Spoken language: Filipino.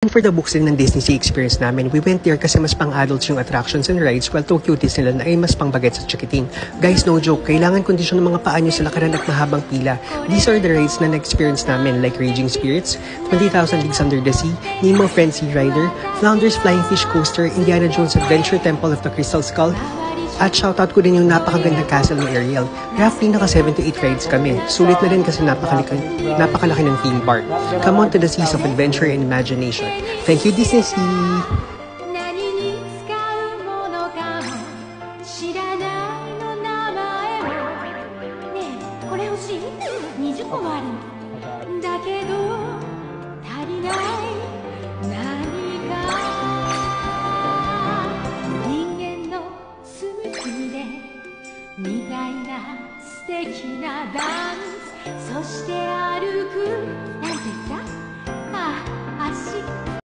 And for the books din ng Disney Sea experience namin, we went there kasi mas pang-adults yung attractions and rides while Tokyo Disneyland ay mas pang-bagets at chikiting. Guys, no joke, kailangan kondisyon ng mga paa nyo sa lakaran at mahabang pila. These are the rides na na-experience namin like Raging Spirits, 20,000 Leagues Under the Sea, Nemo Frenzy Rider, Flounder's Flying Fish Coaster, Indiana Jones Adventure Temple of the Crystal Skull, at shoutout ko din yung napakagandang castle ng Ariel. Roughly naka 7 to 8 rides kami. Sulit na rin kasi napakalaki ng theme park. Come on to the seas of adventure and imagination. Thank you, Disney Sea!